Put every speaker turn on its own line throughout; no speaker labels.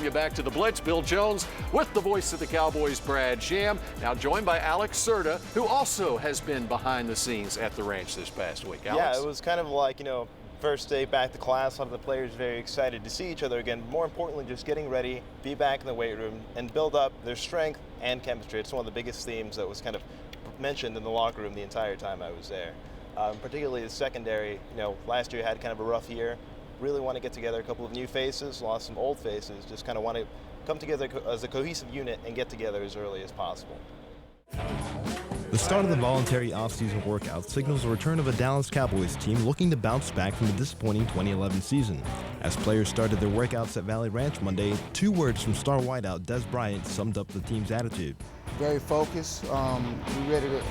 You back to the Blitz. Bill Jones with the voice of the Cowboys, Brad Sham. Now joined by Alex Cerda, who also has been behind the scenes at the ranch this past week. Alex?
Yeah, it was kind of like, first day back to class. A lot of the players very excited to see each other again. More importantly, just getting ready, be back in the weight room, and build up their strength and chemistry. It's one of the biggest themes that was kind of mentioned in the locker room the entire time I was there. Particularly the secondary. Last year had kind of a rough year. Really want to get together, a couple of new faces, lost some old faces, just kind of want to come together as a cohesive unit and get together as early as possible.
The start of the voluntary off-season workout signals the return of a Dallas Cowboys team looking to bounce back from the disappointing 2011 season. As players started their workouts at Valley Ranch Monday, 2 words from star wideout Des Bryant summed up the team's attitude.
Very focused. We ready to,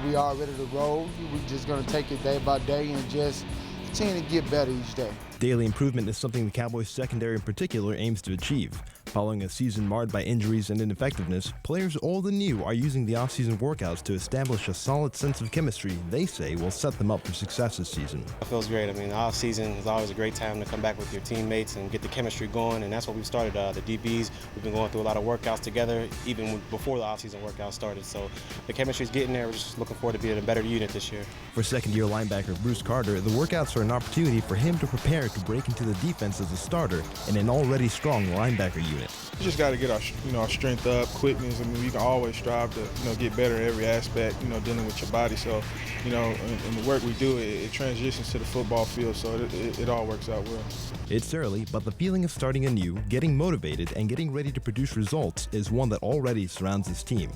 we are ready to roll. We're just going to take it day by day and just continue to get better each day.
Daily improvement is something the Cowboys secondary in particular aims to achieve. Following a season marred by injuries and ineffectiveness, players old and new are using the off-season workouts to establish a solid sense of chemistry they say will set them up for success this season.
It feels great. The off-season is always a great time to come back with your teammates and get the chemistry going, and that's what we've started. The DBs, we've been going through a lot of workouts together, even before the off-season workout started, so the chemistry's getting there. We're just looking forward to being a better unit this year.
For second-year linebacker Bruce Carter, the workouts are an opportunity for him to prepare to break into the defense as a starter in an already strong linebacker unit.
We just got to get our strength up, quickness. We can always strive to get better in every aspect, dealing with your body. So, in the work we do, it transitions to the football field, so it all works out well.
It's early, but the feeling of starting anew, getting motivated, and getting ready to produce results is one that already surrounds this team.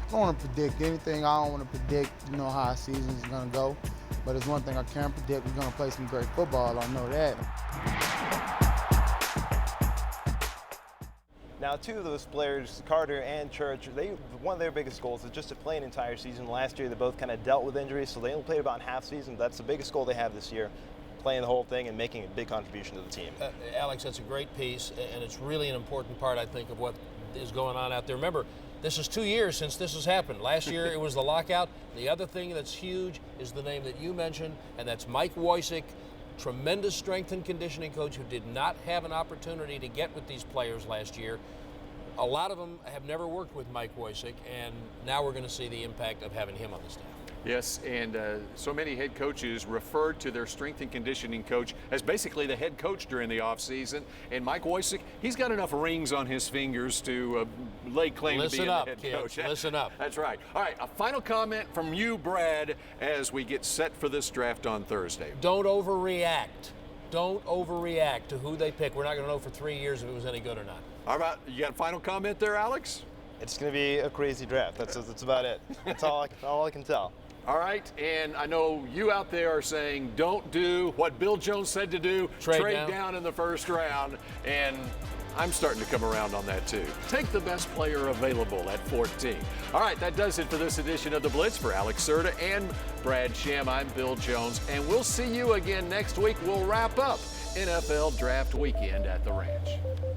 I don't want to predict anything. I don't want to predict, how our season is going to go. But it's one thing I can predict. We're going to play some great football. I know that.
Now, 2 of those players, Carter and Church, one of their biggest goals is just to play an entire season. Last year, they both kind of dealt with injuries, so they only played about half season. That's the biggest goal they have this year, playing the whole thing and making a big contribution to the team.
Alex, that's a great piece, and it's really an important part, I think, of what is going on out there. Remember, this is 2 years since this has happened. Last year, it was the lockout. The other thing that's huge is the name that you mentioned, and that's Mike Woysick, tremendous strength and conditioning coach who did not have an opportunity to get with these players last year. A lot of them have never worked with Mike Woysick, and now we're going to see the impact of having him on the staff.
Yes, and so many head coaches referred to their strength and conditioning coach as basically the head coach during the offseason. And Mike Woysick, he's got enough rings on his fingers to lay claim to being the head coach.
Listen up.
That's right. All right, a final comment from you, Brad, as we get set for this draft on Thursday.
Don't overreact. Don't overreact to who they pick. We're not going to know for 3 years if it was any good or not.
All right, you got a final comment there, Alex?
It's going to be a crazy draft. That's about it. That's all I can tell.
All right, and I know you out there are saying don't do what Bill Jones said to do, trade down in the first round, and I'm starting to come around on that too. Take the best player available at 14. All right, that does it for this edition of The Blitz. For Alex Cerda and Brad Sham, I'm Bill Jones, and we'll see you again next week. We'll wrap up NFL Draft Weekend at the Ranch.